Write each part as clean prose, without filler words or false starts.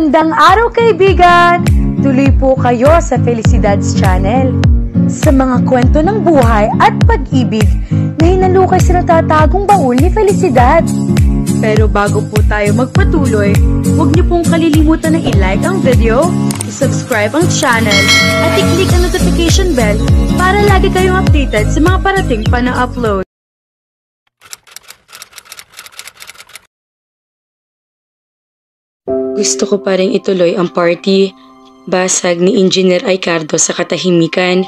Magandang araw kaibigan! Tuloy po kayo sa Felicidad's Channel. Sa mga kwento ng buhay at pag-ibig na hinalukay sa natatagong baul ni Felicidad. Pero bago po tayo magpatuloy, huwag niyo pong kalilimutan na i-like ang video, i-subscribe ang channel, at i-click ang notification bell para lagi kayong updated sa mga parating pa na upload. Gusto ko pa rin ituloy ang party. Basag ni Engineer Ricardo sa katahimikan.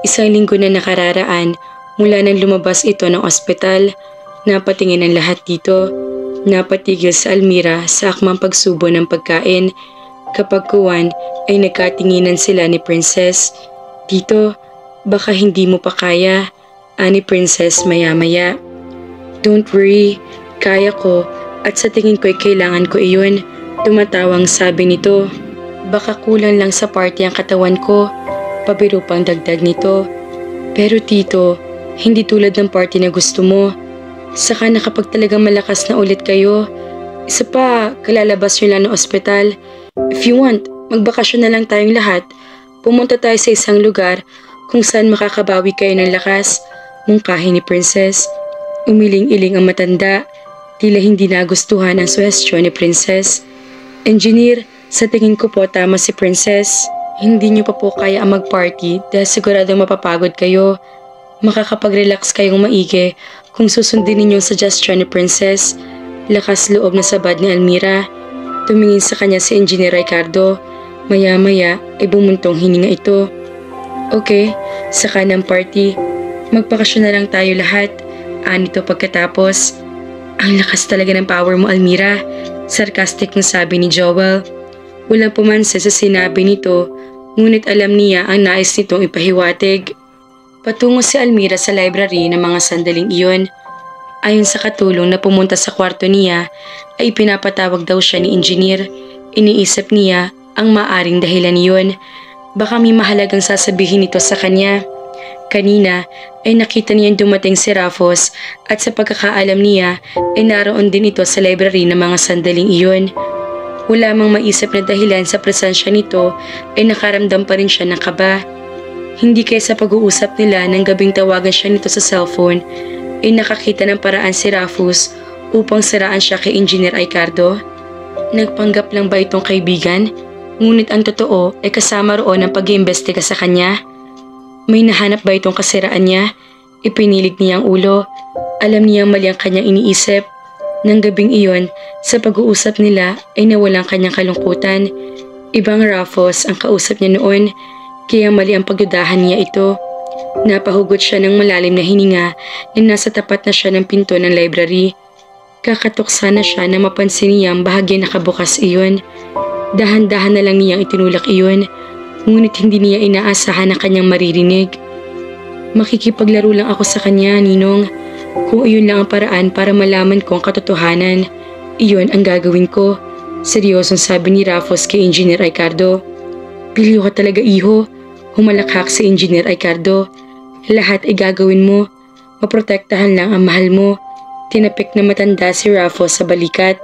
Isang linggo na nakararaan mula nang lumabas ito ng ospital. Napatingin ang lahat dito. Napatigil sa Almira sa akmang pagsubo ng pagkain. Kapag kuwan ay nagkatinginan sila ni Princess. Dito, baka hindi mo pa kaya, ani Princess maya-maya. Don't worry, kaya ko at sa tingin ko'y kailangan ko iyon. Tumatawang sabi nito. Baka kulang lang sa party ang katawan ko. Pabiro pang dagdag nito. Pero tito, hindi tulad ng party na gusto mo. Saka na kapag talagang malakas na ulit kayo. Isa pa, kalalabas nyo lang ng ospital. If you want, magbakasyon na lang tayong lahat. Pumunta tayo sa isang lugar kung saan makakabawi kayo ng lakas. Mungkahi ni Princess. Umiling-iling ang matanda. Tila hindi nagustuhan ang suhestyon ni Princess. Engineer, sa tingin ko po tama si Princess. Hindi niyo pa po kaya ang mag-party dahil siguradong mapapagod kayo. Makakapag-relax kayong maigi kung susundin ninyong suggestion ni Princess. Lakas loob na sabad ni Almira. Tumingin sa kanya si Engineer Ricardo. Maya-maya ay bumuntong hininga ito. Okay, saka ng party. Magpakasyon na lang tayo lahat. Anito pagkatapos. Ang lakas talaga ng power mo, Almira. Sarcastic na sabi ni Joel. Walang pumansin sa sinabi nito, ngunit alam niya ang nais nitong ipahiwatig. Patungo si Almira sa library ng mga sandaling iyon. Ayon sa katulong na pumunta sa kwarto niya, ay pinapatawag daw siya ni Engineer. Iniisip niya ang maaring dahilan niyon. Baka may mahalagang sasabihin nito sa kanya. Kanina ay nakita niyang dumating si Rafos at sa pagkakaalam niya ay naroon din ito sa library ng mga sandaling iyon. Wala mang maisip na dahilan sa presensya nito ay nakaramdam pa rin siya ng kaba. Hindi kaya sa pag-uusap nila nang gabing tawagan siya nito sa cellphone ay nakakita ng paraan si Rafos upang siraan siya kay Engineer Ricardo. Nagpanggap lang ba itong kaibigan? Ngunit ang totoo ay kasama roon ang pag-iimbestiga sa kanya. May nahanap ba itong kasiraan niya? Ipinilig niya ang ulo. Alam niyang mali ang kanyang iniisip. Nang gabing iyon, sa pag-uusap nila ay nawalang kanyang kalungkutan. Ibang Rafos ang kausap niya noon, kaya mali ang pagdudahan niya ito. Napahugot siya ng malalim na hininga na nasa tapat na siya ng pinto ng library. Kakatok sana siya na mapansin niyang bahagya nakabukas iyon. Dahan-dahan na lang niyang itinulak iyon. Ngunit hindi niya inaasahan na kanyang maririnig. Makikipaglaro lang ako sa kanya, Ninong. Kung iyon lang ang paraan para malaman ko ang katotohanan, iyon ang gagawin ko. Seryosong sabi ni Rafos kay Engineer Ricardo. Biliw ka talaga, iho. Humalakhak si Engineer Ricardo. Lahat ay gagawin mo. Maprotektahan lang ang mahal mo. Tinapik na matanda si Rafos sa balikat.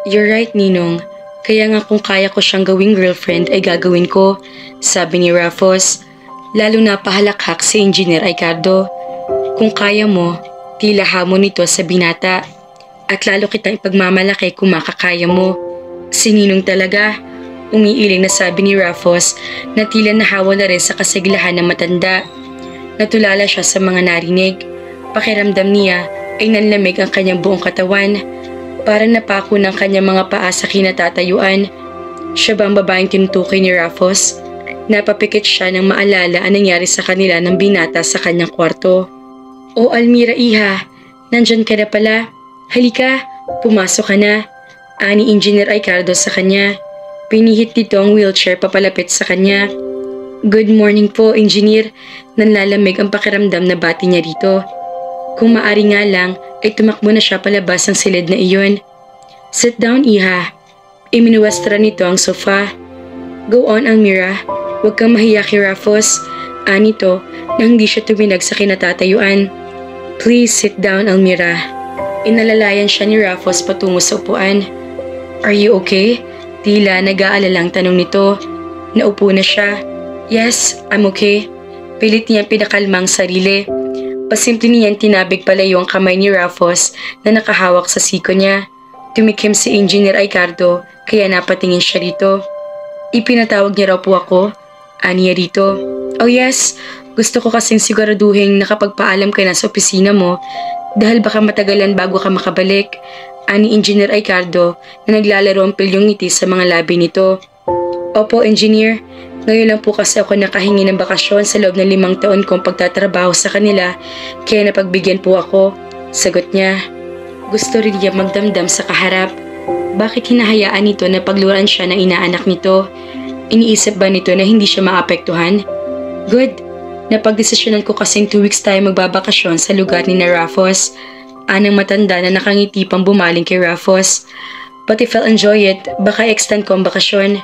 You're right, Ninong. Kaya nga kung kaya ko siyang gawing girlfriend ay gagawin ko, sabi ni Rafos. Lalo na pahalakhak si Engineer Ricardo. Kung kaya mo, tila hamon nito sa binata. At lalo kitang ipagmamalaki kung makakaya mo. Sininong talaga, umiiling na sabi ni Rafos na tila nahawa na rin sa kasiglahan ng matanda. Natulala siya sa mga narinig. Pakiramdam niya ay nanlamig ang kanyang buong katawan. Parang napako ng kanyang mga paa sa kinatatayuan. Siya ba ang babaeng tinutukoy ni Rafos? Napapikit siya nang maalala ang nangyari sa kanila ng binata sa kanyang kwarto. O Almira, iha, nandyan ka na pala. Halika, pumasok ka na. Ani Engineer Ricardo sa kanya. Pinihit nito ang wheelchair papalapit sa kanya. Good morning po, Engineer. Nanlalamig ang pakiramdam na bati niya dito. Kung maari nga lang, ay tumakbo na siya palabas ng silid na iyon. Sit down, iha. Iminuwastra nito ang sofa. Go on, Almira. Huwag kang mahiya kay Rafos. Anito na hindi siya tuminag sa kinatatayuan. Please sit down, Almira. Inalalayan siya ni Rafos patungo sa upuan. Are you okay? Tila nag-aalalang tanong nito. Naupo na siya. Yes, I'm okay. Pilit niyang pinakalmang sarili. Pasimple niyang tinabig palayo ang kamay ni Rufus na nakahawak sa siko niya. Tumikim si Engineer Ricardo kaya napatingin siya rito. Ipinatawag niya raw po ako. Aniya rito. Oh yes, gusto ko kasing siguraduhin nakapagpaalam ka na sa opisina mo dahil baka matagalan bago ka makabalik. Ani Engineer Ricardo na naglalaro ang pilyong ngiti sa mga labi nito. Opo, Engineer. Ngayon lang po kasi ako nakahingi ng bakasyon sa loob ng 5 taon kong pagtatrabaho sa kanila kaya napagbigyan po ako. Sagot niya. Gusto rin niya magdamdam sa kaharap. Bakit hinahayaan nito na pagluran siya ng inaanak nito? Iniisip ba nito na hindi siya maapektuhan? Good. Napagdesisyonan ko kasing 2 weeks tayo magbabakasyon sa lugar ni na Rufus. Anang matanda na nakangiti pang bumaling kay Rufus. But if I'll enjoy it, baka extend ko ang bakasyon.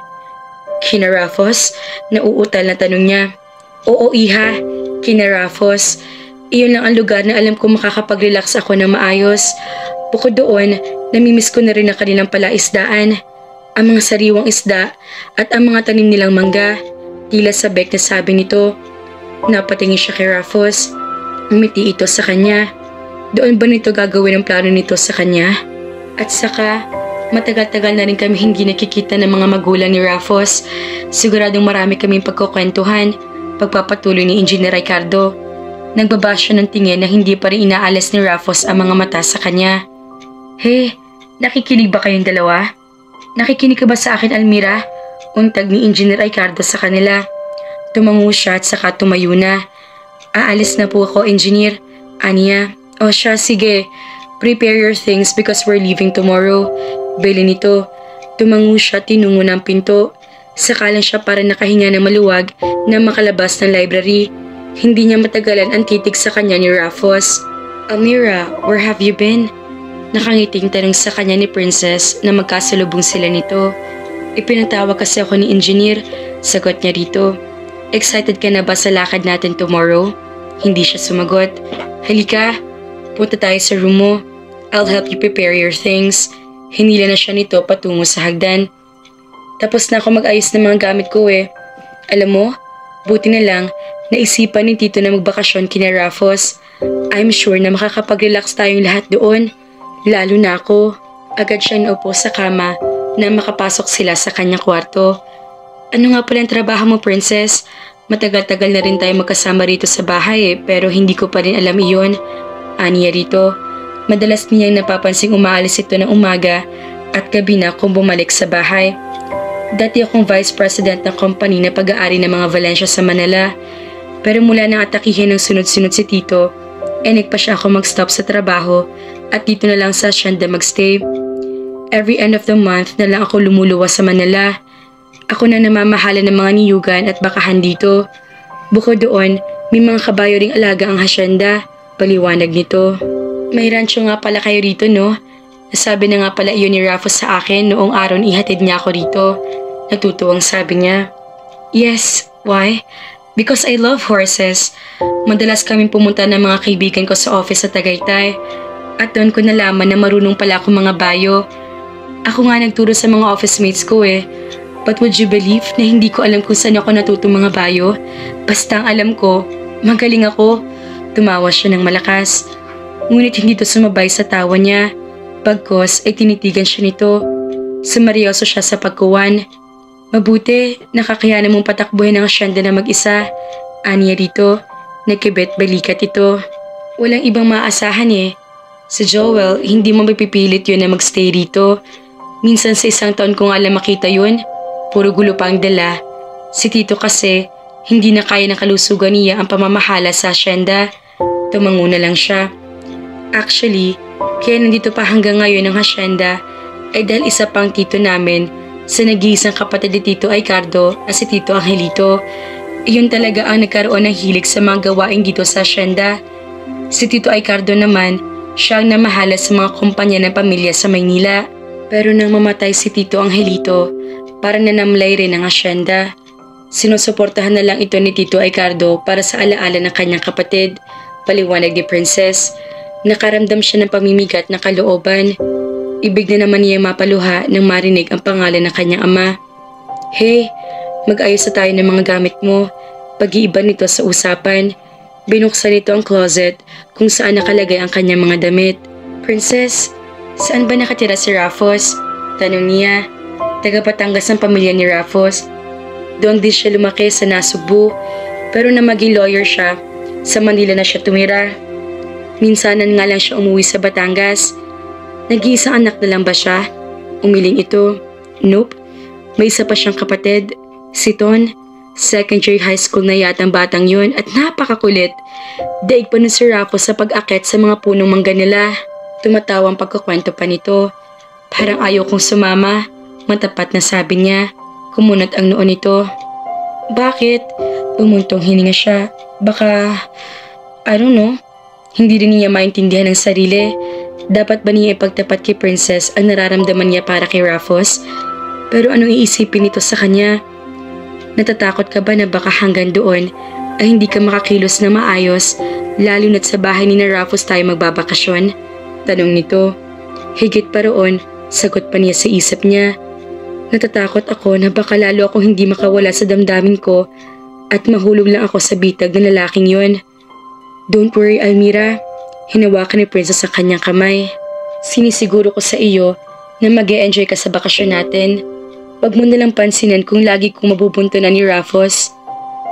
Kina Rufus, nauutal na tanong niya. Oo iha, kina Rufus. Iyon lang ang lugar na alam ko makakapag-relax ako ng maayos. Bukod doon, namimiss ko na rin ang kanilang palaisdaan. Ang mga sariwang isda at ang mga tanim nilang mangga. Tila sabik na sabi nito. Napatingin siya kay Rufus. Umiti ito sa kanya. Doon ba nito gagawin ang plano nito sa kanya? At saka, matagal-tagal na rin kami hindi nakikita ng mga magulang ni Rufus. Siguradong marami kaming pagkukwentuhan. Pagpapatuloy ni Engineer Ricardo. Nagbaba siya ng tingin na hindi pa rin inaalas ni Rufus ang mga mata sa kanya. Hey, nakikinig ba kayong dalawa? Nakikinig ka ba sa akin, Almira? Untag ni Engineer Ricardo sa kanila. Tumango siya at saka tumayo na. Aalis na po ako, Engineer. Aniya. O siya, sige. Prepare your things because we're leaving tomorrow. Beli nito. Tumango siya tinungo ng pinto. Saka lang siya para nakahinga na maluwag na makalabas ng library. Hindi niya matagalan ang titig sa kanya ni Rufus. Almira, where have you been? Nakangiting tanong sa kanya ni Princess na magkasalubong sila nito. Ipinatawag kasi ako ni Engineer. Sagot niya rito. Excited ka na ba sa lakad natin tomorrow? Hindi siya sumagot. Halika, punta tayo sa room mo. I'll help you prepare your things. Hinila na siya nito patungo sa hagdan. Tapos na ako mag-ayos ng mga gamit ko eh. Alam mo, buti na lang, naisipan ni Tito na magbakasyon kina Rufus. I'm sure na makakapag-relax tayong lahat doon. Lalo na ako. Agad siya naupo sa kama na makapasok sila sa kanyang kwarto. Ano nga pala ang trabaho mo, Princess? Matagal-tagal na rin tayo magkasama rito sa bahay pero hindi ko pa rin alam iyon. Aniya rito. Madalas niyang napapansing umaalis ito ng umaga at gabi na kung bumalik sa bahay. Dati akong vice president ng company na pag-aari ng mga Valencia sa Manila. Pero mula nang atakihin ng sunod-sunod si Tito, nagpa siya ako mag-stop sa trabaho at dito na lang sa Hacienda magstay. Every end of the month na lang ako lumuluwas sa Manila. Ako na namamahala ng mga niyugan at bakahan dito. Bukod doon, may mga kabayo ring alaga ang hasyenda. Paliwanag nito. May rancho nga pala kayo rito, no? Nasabi na nga pala iyon ni Rufus sa akin noong araw na ihatid niya ako rito. Natutuwang sabi niya. Yes, why? Because I love horses. Madalas kaming pumunta ng mga kaibigan ko sa office sa Tagaytay. At doon ko nalaman na marunong pala akong mga bayo. Ako nga nagturo sa mga office mates ko eh. But would you believe na hindi ko alam kung saan ako natutong mga bayo? Basta ang alam ko, magaling ako. Tumawa siya ng malakas. Ngunit hindi to sumabay sa tawa niya. Pagkos ay tinitigan siya nito. Sumaryoso siya sa pagkuwan. Mabuti, nakakayanan mong patakbuhin ang hasyenda na mag-isa. Aniya rito, nagkibet balikat ito. Walang ibang maaasahan eh. Sa Joel, hindi mo mapipilit yun na magstay rito. Minsan sa isang taon ko nga lang makita yun. Puro gulo pa ang dala. Si Tito kasi, hindi na kaya ng kalusugan niya ang pamamahala sa hasyenda. Tumango na lang siya. Actually, kaya nandito pa hanggang ngayon ang hasyenda ay dahil isa pang tito namin sa nag-iisang kapatid ni Tito Ricardo at si Tito Angelito. Iyon talaga ang nagkaroon ng hilig sa mga gawain dito sa hasyenda. Si Tito Ricardo naman, siya ang namahala sa mga kumpanya ng pamilya sa Maynila. Pero nang mamatay si Tito Angelito, para nanamlay rin ang hasyenda. Sinusuportahan na lang ito ni Tito Ricardo para sa alaala ng kanyang kapatid, paliwanag ni Princess. Nakaramdam siya ng pamimigat na kalooban. Ibig na naman niya mapaluha nang marinig ang pangalan ng kanyang ama. Hey, mag-ayos na tayo ng mga gamit mo. Pag-iiba nito sa usapan. Binuksan nito ang closet kung saan nakalagay ang kanyang mga damit. Princess, saan ba nakatira si Rafos? Tanong niya. Taga Batangas ang pamilya ni Rafos. Doon din siya lumaki sa Nasugbu, pero na maging lawyer siya, sa Manila na siya tumira. Minsanan nga lang siya umuwi sa Batangas. Nag-iisang anak na lang ba siya? Umiling ito. Nope. May isa pa siyang kapatid, si Ton. Second year high school na yata ang batang yun at napakakulit. Daig pa nun si Rafos sa pag-akit sa mga punong mangga nila. Tumatawa ang pagkukwento pa nito. Parang ayaw kong sumama. Matapat na sabi niya. Kumunat ang noon nito. Bakit? Umuntong hininga siya. Baka, I don't know. Hindi rin niya maintindihan ang sarili. Dapat ba niya ipagtapat kay Princess ang nararamdaman niya para kay Rafos? Pero anong iisipin nito sa kanya? Natatakot ka ba na baka hanggang doon ay hindi ka makakilos na maayos, lalo na't sa bahay ni na Rafos tayo magbabakasyon? Tanong nito. Higit pa roon, sagot pa niya sa isip niya. Natatakot ako na baka lalo akong hindi makawala sa damdamin ko at mahulog lang ako sa bitag ng lalaking yon. Don't worry, Almira. Hinawakan ni Princess sa kanyang kamay. Sinisiguro ko sa iyo na mag-e-enjoy ka sa bakasyon natin. Wag mo nalang pansinin kung lagi kong mabubuntunan ni Rafos.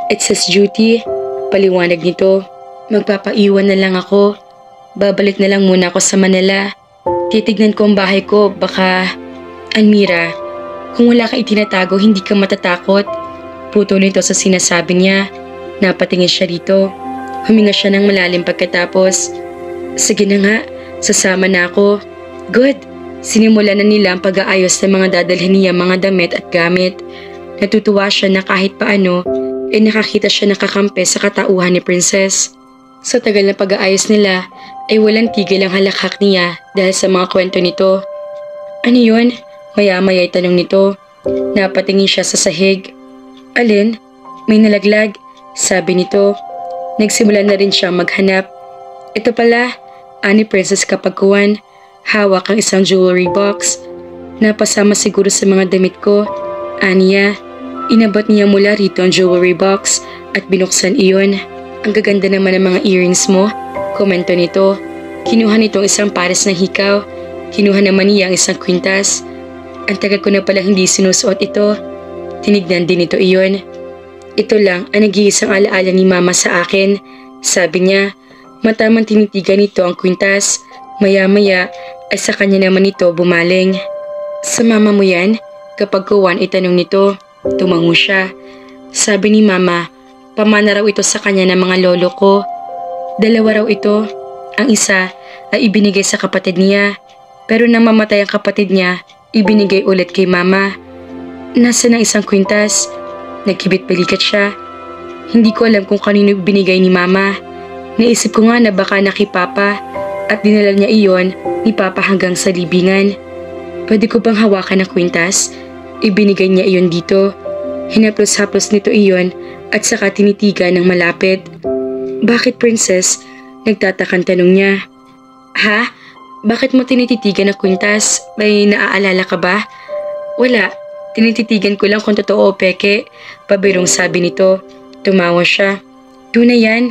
It's his duty. Paliwanag nito. Magpapaiwan na lang ako. Babalik na lang muna ako sa Manila. Titignan ko ang bahay ko. Baka, Almira, kung wala ka itinatago, hindi ka matatakot. Puto nito sa sinasabi niya. Napatingin siya rito. Huminga siya ng malalim pagkatapos. Sige na nga, sasama na ako. Good. Sinimulan na nila ang pag-aayos ng mga dadalhin niya mga damit at gamit. Natutuwa siya na kahit paano, nakakita siya nakakampi sa katauhan ni Princess. Sa tagal na pag-aayos nila, ay walang tigil ang halakhak niya dahil sa mga kwento nito. Ano yun? Maya-maya ay tanong nito. Napatingin siya sa sahig. Alin? May nalaglag, sabi nito. Nagsimula na rin siyang maghanap. Ito pala, ani Princess Kapagkuhan. Hawak ang isang jewelry box. Napasama siguro sa mga damit ko. Aniya, inabot niya mula rito ang jewelry box at binuksan iyon. Ang gaganda naman ng mga earrings mo, komento nito. Kinuha nitong isang pares ng hikaw. Kinuha naman niya ang isang kwintas. Ang tagal ko na pala hindi sinusuot ito. Tinignan din ito iyon. Ito lang ang nag-iisang alaala ni Mama sa akin. Sabi niya, matamang tinitigan nito ang kwintas. Maya-maya ay sa kanya naman ito bumaling. Sa mama mo yan? Kapag kuwan itanong nito, tumango siya. Sabi ni Mama, pamana raw ito sa kanya ng mga lolo ko. Dalawa raw ito. Ang isa ay ibinigay sa kapatid niya. Pero nang mamatay ang kapatid niya, ibinigay ulit kay Mama. Nasa ng isang kwintas. Nagkibit-balikat siya. Hindi ko alam kung kanino binigay ni Mama. Naisip ko nga na baka nakipapa at dinala niya iyon ni Papa hanggang sa libingan. Pwede ko bang hawakan ang kwintas? Ibinigay niya iyon dito. Hinaplos-haplos nito iyon at saka tinitigan ng malapit. Bakit, Princess? Nagtatakang tanong niya. Ha? Bakit mo tinititigan ang kwintas? May naaalala ka ba? Wala. Tinititigan ko lang kung totoo o peke. Pabirong sabi nito. Tumawa siya. Tunay yan.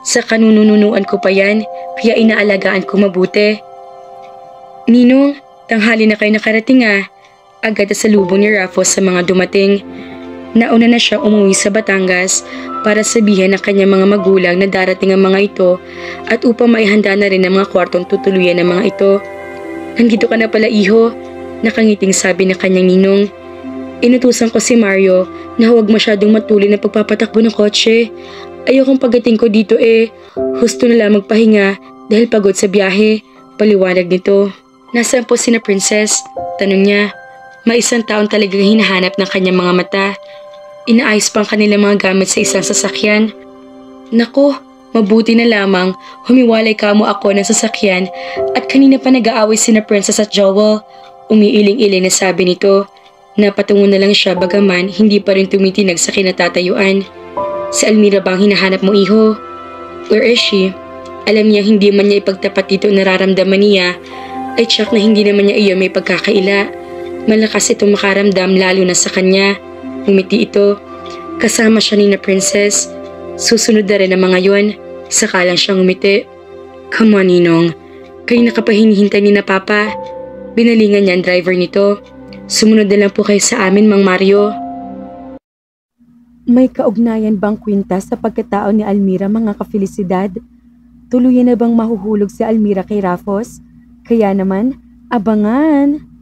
Sa kanununuan ko pa yan, kaya inaalagaan ko mabuti. Ninong, tanghali na kayo nakarating ah. Agad sa lubong ni Rafos sa mga dumating. Nauna na siya umuwi sa Batangas para sabihan ng kanyang mga magulang na darating ang mga ito at upang maihanda na rin ang mga kwartong tutuluyan ng mga ito. Nandito ka na pala iho, nakangiting sabi ng kanyang ninong. Inutusan ko si Mario na huwag masyadong matulin ang pagpapatakbo ng kotse. Ayokong pagdating ko dito husto na lang magpahinga dahil pagod sa biyahe, paliwanag nito. Nasaan po sina Princess? Tanong niya. May isang taon talagang hinahanap ng kanyang mga mata. Inaayos pang kanilang mga gamit sa isang sasakyan. Nako, mabuti na lamang humiwalay kamo ako ng sasakyan at kanina pa nag-aaway sina Princess at Joel. Umiiling-iling na sabi nito. Napatungo na lang siya bagaman hindi pa rin tumitinag sa kinatatayuan. Si Almira bang hinahanap mo iho? Where is she? Alam niya hindi man niya ipagtapat dito nararamdaman niya ay tiyak na hindi naman niya iyon may pagkakaila. Malakas itong makaramdam lalo na sa kanya. Umiti ito. Kasama siya ni na Princess. Susunod na rin ang mga yon. Saka lang siyang umiti. Come on, Ninong. Kayo nakapahinihintay ni na Papa. Binalingan niya ang driver nito. Sumunod na lang po kayo sa amin, Mang Mario. May kaugnayan bang kwenta sa pagkatao ni Almira, mga ka-Felicidad? Tuluyan na bang mahuhulog si Almira kay Rafos? Kaya naman, abangan!